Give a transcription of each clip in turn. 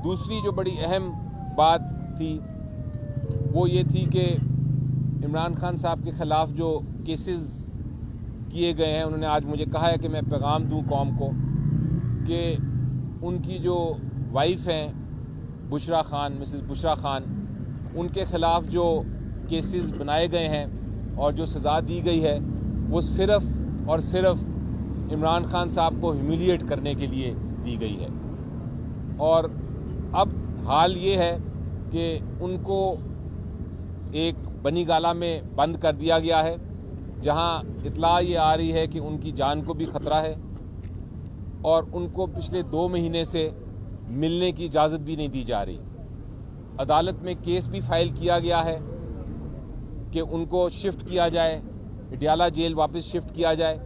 دوسری جو بڑی اہم بات تھی وہ یہ تھی کہ عمران خان صاحب کے خلاف جو کیسز کیے گئے ہیں، انہوں نے آج مجھے کہا ہے کہ میں پیغام دوں قوم کو کہ ان کی جو وائف ہیں بشرا خان، مسز بشرا خان، ان کے خلاف جو کیسز بنائے گئے ہیں اور جو سزا دی گئی ہے وہ صرف اور صرف عمران خان صاحب کو ہیومیلیٹ کرنے کے لیے دی گئی ہے۔ اور اب حال یہ ہے کہ ان کو ایک بنی گالہ میں بند کر دیا گیا ہے، جہاں اطلاع یہ آ رہی ہے کہ ان کی جان کو بھی خطرہ ہے اور ان کو پچھلے 2 مہینے سے ملنے کی اجازت بھی نہیں دی جا رہی۔ عدالت میں کیس بھی فائل کیا گیا ہے کہ ان کو شفٹ کیا جائے، اڈیالہ جیل واپس شفٹ کیا جائے،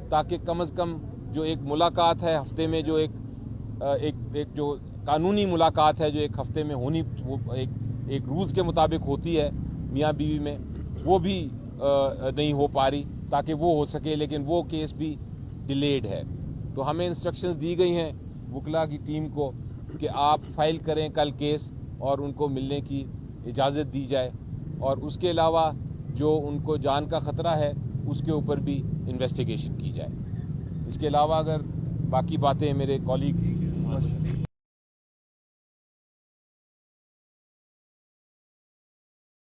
تاکہ کم از کم جو ایک ملاقات ہے ہفتے میں، جو ایک جو قانونی ملاقات ہے جو ایک ہفتے میں ہونی، وہ ایک رولز کے مطابق ہوتی ہے میاں بیوی میں، وہ بھی نہیں ہو پا رہی تاکہ وہ ہو سکے، لیکن وہ کیس بھی ڈیلیڈ ہے۔ تو ہمیں انسٹرکشنز دی گئی ہیں وکلا کی ٹیم کو کہ آپ فائل کریں کل کیس اور ان کو ملنے کی اجازت دی جائے، اور اس کے علاوہ جو ان کو جان کا خطرہ ہے اس کے اوپر بھی انویسٹیگیشن کی جائے۔ اس کے علاوہ اگر باقی باتیں میرے کولیگ